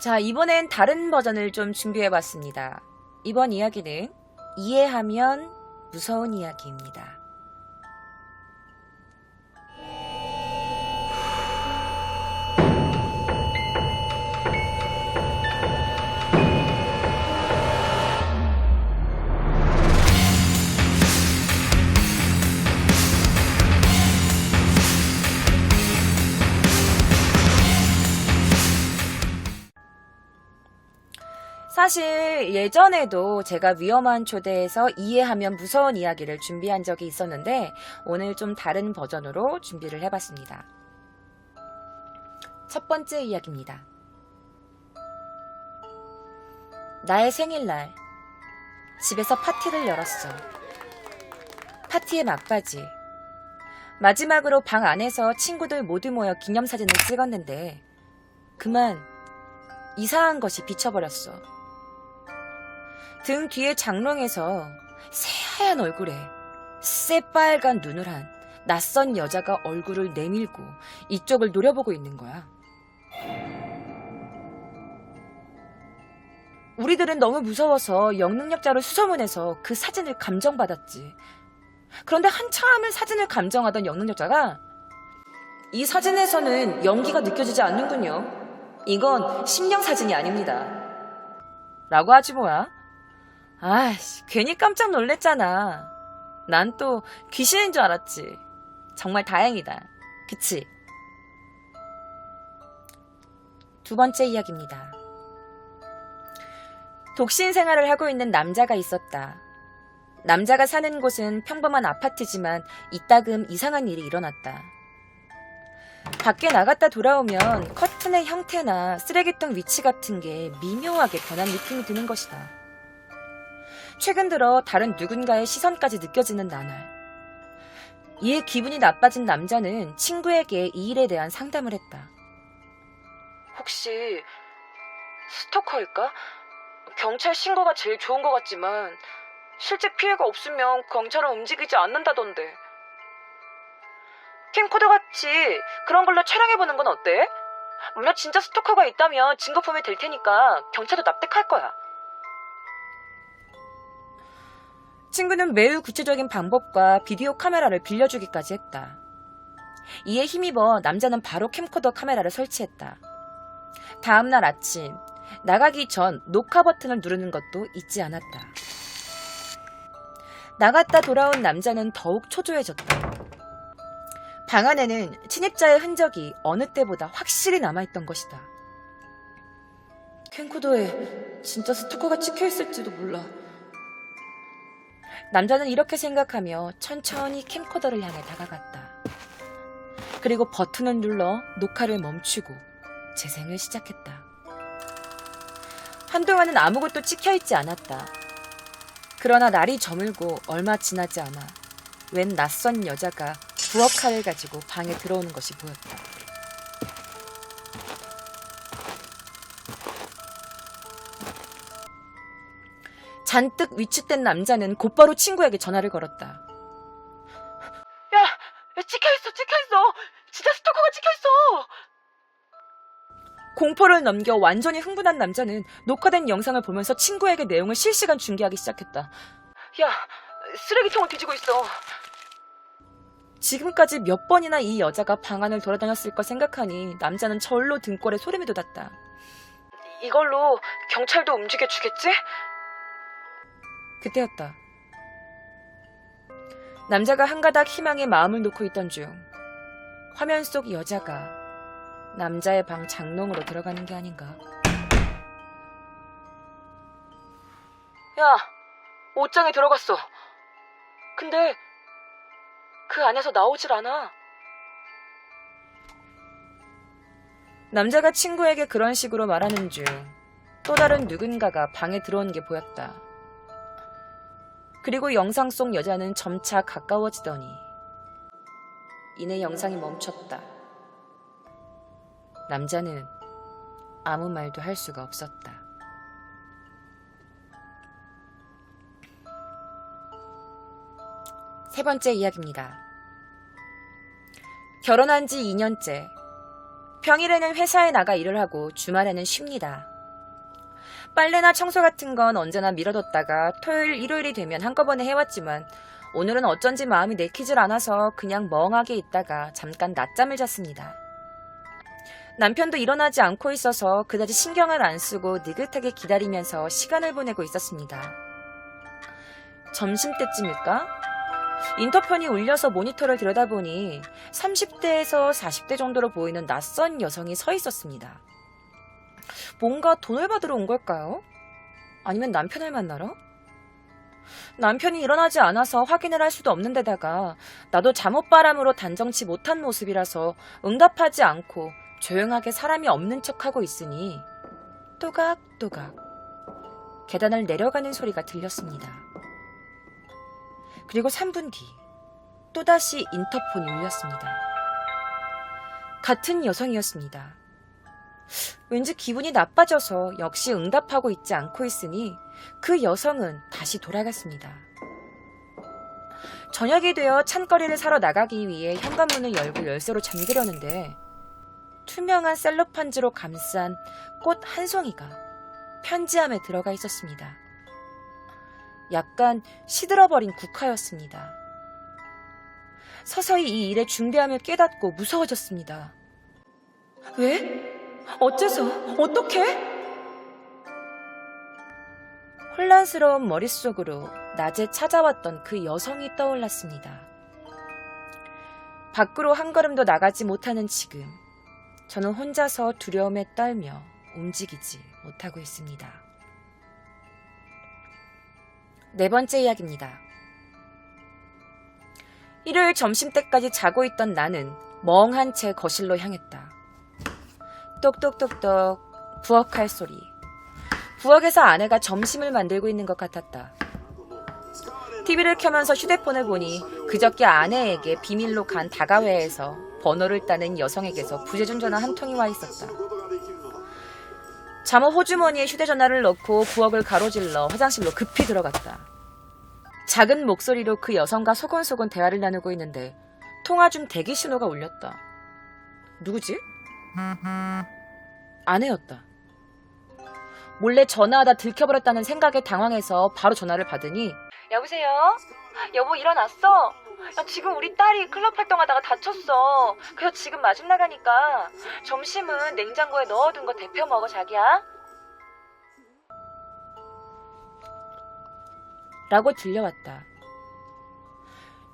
자, 이번엔 다른 버전을 좀 준비해봤습니다. 이번 이야기는 이해하면 무서운 이야기입니다. 사실 예전에도 제가 위험한 초대에서 이해하면 무서운 이야기를 준비한 적이 있었는데 오늘 좀 다른 버전으로 준비를 해봤습니다. 첫 번째 이야기입니다. 나의 생일날 집에서 파티를 열었어. 파티의 막바지. 마지막으로 방 안에서 친구들 모두 모여 기념사진을 찍었는데 그만 이상한 것이 비쳐버렸어. 등 뒤에 장롱에서 새하얀 얼굴에 새빨간 눈을 한 낯선 여자가 얼굴을 내밀고 이쪽을 노려보고 있는 거야. 우리들은 너무 무서워서 영능력자로 수소문해서 그 사진을 감정받았지. 그런데 한참을 사진을 감정하던 영능력자가 이 사진에서는 연기가 느껴지지 않는군요. 이건 심령 사진이 아닙니다. 라고 하지 뭐야. 아이씨, 괜히 깜짝 놀랬잖아. 난 또 귀신인 줄 알았지. 정말 다행이다. 그치? 두 번째 이야기입니다. 독신 생활을 하고 있는 남자가 있었다. 남자가 사는 곳은 평범한 아파트지만 이따금 이상한 일이 일어났다. 밖에 나갔다 돌아오면 커튼의 형태나 쓰레기통 위치 같은 게 미묘하게 변한 느낌이 드는 것이다. 최근 들어 다른 누군가의 시선까지 느껴지는 나날. 이에 기분이 나빠진 남자는 친구에게 이 일에 대한 상담을 했다. 혹시 스토커일까? 경찰 신고가 제일 좋은 것 같지만 실제 피해가 없으면 경찰은 움직이지 않는다던데. 캠코더 같이 그런 걸로 촬영해보는 건 어때? 물론 진짜 스토커가 있다면 증거품이 될 테니까 경찰도 납득할 거야. 친구는 매우 구체적인 방법과 비디오 카메라를 빌려주기까지 했다. 이에 힘입어 남자는 바로 캠코더 카메라를 설치했다. 다음날 아침 나가기 전 녹화 버튼을 누르는 것도 잊지 않았다. 나갔다 돌아온 남자는 더욱 초조해졌다. 방 안에는 침입자의 흔적이 어느 때보다 확실히 남아있던 것이다. 캠코더에 진짜 스토커가 찍혀있을지도 몰라. 남자는 이렇게 생각하며 천천히 캠코더를 향해 다가갔다. 그리고 버튼을 눌러 녹화를 멈추고 재생을 시작했다. 한동안은 아무것도 찍혀있지 않았다. 그러나 날이 저물고 얼마 지나지 않아 웬 낯선 여자가 부엌칼을 가지고 방에 들어오는 것이 보였다. 잔뜩 위축된 남자는 곧바로 친구에게 전화를 걸었다. 야, 찍혀있어! 진짜 스토커가 찍혀있어! 공포를 넘겨 완전히 흥분한 남자는 녹화된 영상을 보면서 친구에게 내용을 실시간 중계하기 시작했다. 야, 쓰레기통을 뒤지고 있어. 지금까지 몇 번이나 이 여자가 방 안을 돌아다녔을 걸 생각하니 남자는 절로 등골에 소름이 돋았다. 이걸로 경찰도 움직여주겠지? 그때였다. 남자가 한가닥 희망에 마음을 놓고 있던 중 화면 속 여자가 남자의 방 장롱으로 들어가는 게 아닌가. 야, 옷장에 들어갔어. 근데 그 안에서 나오질 않아. 남자가 친구에게 그런 식으로 말하는 중 또 다른 누군가가 방에 들어온 게 보였다. 그리고 영상 속 여자는 점차 가까워지더니 이내 영상이 멈췄다. 남자는 아무 말도 할 수가 없었다. 세 번째 이야기입니다. 결혼한 지 2년째. 평일에는 회사에 나가 일을 하고 주말에는 쉽니다. 빨래나 청소 같은 건 언제나 미뤄뒀다가 토요일, 일요일이 되면 한꺼번에 해왔지만 오늘은 어쩐지 마음이 내키질 않아서 그냥 멍하게 있다가 잠깐 낮잠을 잤습니다. 남편도 일어나지 않고 있어서 그다지 신경을 안 쓰고 느긋하게 기다리면서 시간을 보내고 있었습니다. 점심때쯤일까? 인터폰이 울려서 모니터를 들여다보니 30대에서 40대 정도로 보이는 낯선 여성이 서 있었습니다. 뭔가 돈을 받으러 온 걸까요? 아니면 남편을 만나러? 남편이 일어나지 않아서 확인을 할 수도 없는 데다가 나도 잠옷바람으로 단정치 못한 모습이라서 응답하지 않고 조용하게 사람이 없는 척하고 있으니 또각또각 계단을 내려가는 소리가 들렸습니다. 그리고 3분 뒤 또다시 인터폰이 울렸습니다. 같은 여성이었습니다. 왠지 기분이 나빠져서 역시 응답하고 있지 않고 있으니 그 여성은 다시 돌아갔습니다. 저녁이 되어 찬거리를 사러 나가기 위해 현관문을 열고 열쇠로 잠그려는데 투명한 셀로판지로 감싼 꽃 한 송이가 편지함에 들어가 있었습니다. 약간 시들어버린 국화였습니다. 서서히 이 일의 중대함을 깨닫고 무서워졌습니다. 왜? 어째서? 어떻게? 혼란스러운 머릿속으로 낮에 찾아왔던 그 여성이 떠올랐습니다. 밖으로 한 걸음도 나가지 못하는 지금, 저는 혼자서 두려움에 떨며 움직이지 못하고 있습니다. 네 번째 이야기입니다. 일요일 점심때까지 자고 있던 나는 멍한 채 거실로 향했다. 똑똑똑똑 부엌할 소리. 부엌에서 아내가 점심을 만들고 있는 것 같았다. TV를 켜면서 휴대폰을 보니 그저께 아내에게 비밀로 간 다가회에서 번호를 따는 여성에게서 부재중 전화 한 통이 와 있었다. 잠옷 호주머니에 휴대전화를 넣고 부엌을 가로질러 화장실로 급히 들어갔다. 작은 목소리로 그 여성과 소곤소곤 대화를 나누고 있는데 통화 중 대기 신호가 울렸다. 누구지? 아내였다. 몰래 전화하다 들켜버렸다는 생각에 당황해서 바로 전화를 받으니 여보세요? 여보 일어났어? 지금 우리 딸이 클럽 활동하다가 다쳤어. 그래서 지금 마중 나가니까 점심은 냉장고에 넣어둔 거 데펴 먹어 자기야. 라고 들려왔다.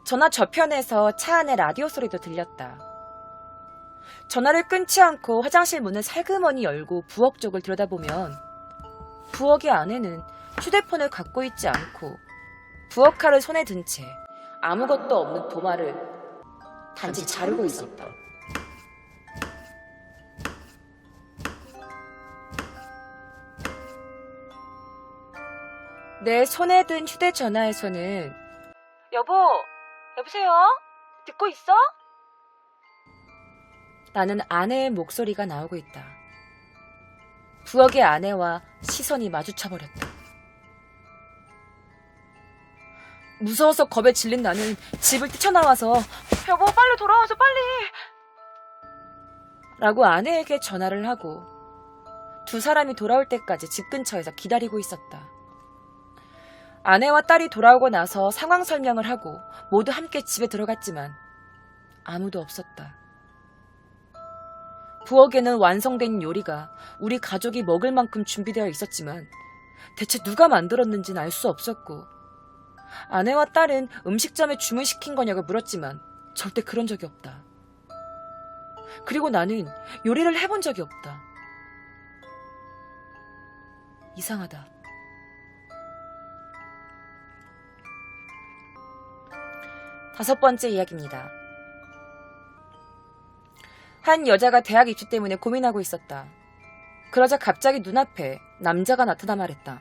전화 저편에서 차 안에 라디오 소리도 들렸다. 전화를 끊지 않고 화장실 문을 살그머니 열고 부엌 쪽을 들여다보면 부엌의 아내는 휴대폰을 갖고 있지 않고 부엌칼을 손에 든 채 아무것도 없는 도마를 단지 자르고 있었다. 내 손에 든 휴대전화에서는 여보세요? 듣고 있어? 라는 아내의 목소리가 나오고 있다. 부엌의 아내와 시선이 마주쳐버렸다. 무서워서 겁에 질린 나는 집을 뛰쳐나와서 여보 빨리 돌아와서 빨리! 라고 아내에게 전화를 하고 두 사람이 돌아올 때까지 집 근처에서 기다리고 있었다. 아내와 딸이 돌아오고 나서 상황 설명을 하고 모두 함께 집에 들어갔지만 아무도 없었다. 부엌에는 완성된 요리가 우리 가족이 먹을 만큼 준비되어 있었지만 대체 누가 만들었는지는 알 수 없었고 아내와 딸은 음식점에 주문시킨 거냐고 물었지만 절대 그런 적이 없다. 그리고 나는 요리를 해본 적이 없다. 이상하다. 다섯 번째 이야기입니다. 한 여자가 대학 입시 때문에 고민하고 있었다. 그러자 갑자기 눈앞에 남자가 나타나 말했다.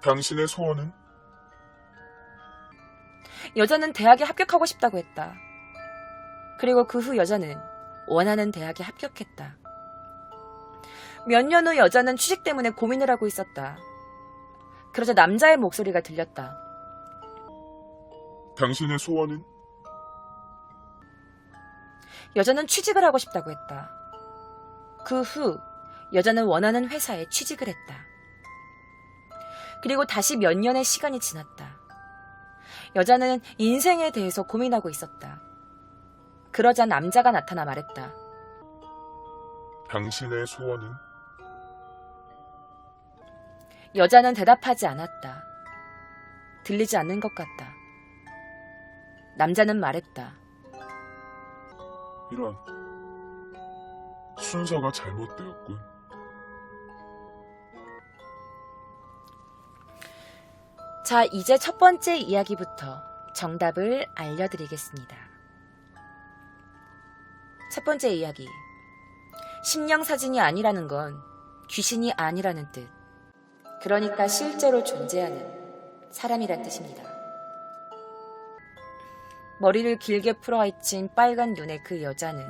당신의 소원은? 여자는 대학에 합격하고 싶다고 했다. 그리고 그 후 여자는 원하는 대학에 합격했다. 몇 년 후 여자는 취직 때문에 고민을 하고 있었다. 그러자 남자의 목소리가 들렸다. 당신의 소원은? 여자는 취직을 하고 싶다고 했다. 그 후 여자는 원하는 회사에 취직을 했다. 그리고 다시 몇 년의 시간이 지났다. 여자는 인생에 대해서 고민하고 있었다. 그러자 남자가 나타나 말했다. 당신의 소원은? 여자는 대답하지 않았다. 들리지 않는 것 같다. 남자는 말했다. 이런, 순서가 잘못되었군. 자, 이제 첫 번째 이야기부터 정답을 알려드리겠습니다. 첫 번째 이야기. 심령사진이 아니라는 건 귀신이 아니라는 뜻. 그러니까 실제로 존재하는 사람이란 뜻입니다. 머리를 길게 풀어 헤친 빨간 눈의 그 여자는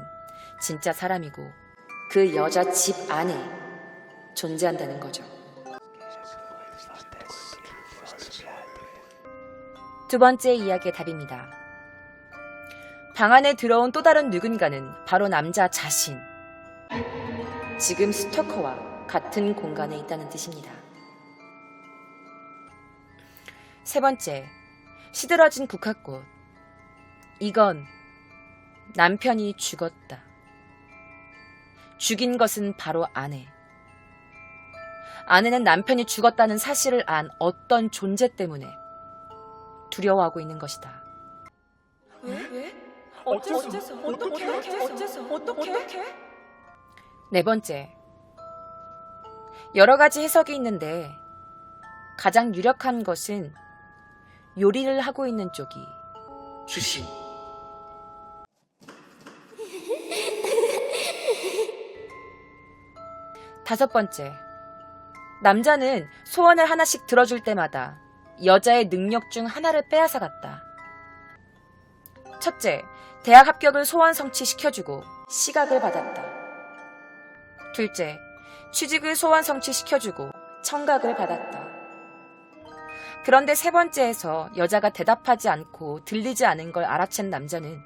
진짜 사람이고 그 여자 집 안에 존재한다는 거죠. 두 번째 이야기의 답입니다. 방 안에 들어온 또 다른 누군가는 바로 남자 자신. 지금 스토커와 같은 공간에 있다는 뜻입니다. 세 번째, 시들어진 국화꽃. 이건 남편이 죽었다. 죽인 것은 바로 아내. 아내는 남편이 죽었다는 사실을 안 어떤 존재 때문에 두려워하고 있는 것이다. 왜? 어째서? 어떻게? 네 번째, 여러 가지 해석이 있는데 가장 유력한 것은 요리를 하고 있는 쪽이 귀신. 다섯 번째, 남자는 소원을 하나씩 들어줄 때마다 여자의 능력 중 하나를 빼앗아갔다. 첫째, 대학 합격을 소원 성취시켜주고 시각을 받았다. 둘째, 취직을 소원 성취시켜주고 청각을 받았다. 그런데 세 번째에서 여자가 대답하지 않고 들리지 않은 걸 알아챈 남자는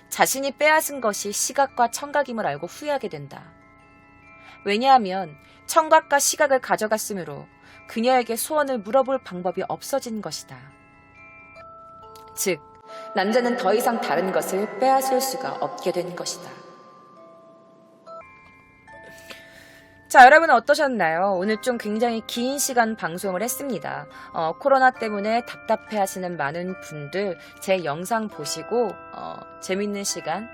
자신이 빼앗은 것이 시각과 청각임을 알고 후회하게 된다. 왜냐하면 청각과 시각을 가져갔으므로 그녀에게 소원을 물어볼 방법이 없어진 것이다. 즉, 남자는 더 이상 다른 것을 빼앗을 수가 없게 된 것이다. 자, 여러분 어떠셨나요? 오늘 좀 굉장히 긴 시간 방송을 했습니다. 코로나 때문에 답답해 하시는 많은 분들 제 영상 보시고 재밌는 시간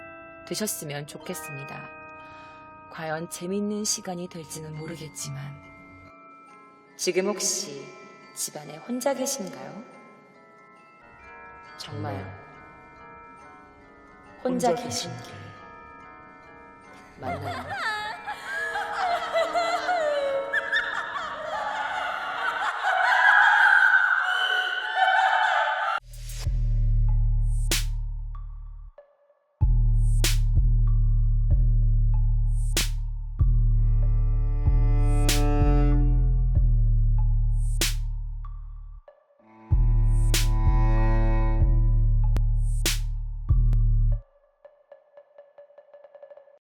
되셨으면 좋겠습니다. 과연 재밌는 시간이 될지는 모르겠지만 지금 혹시 집안에 혼자 계신가요? 정말 혼자 계신 게 맞나요?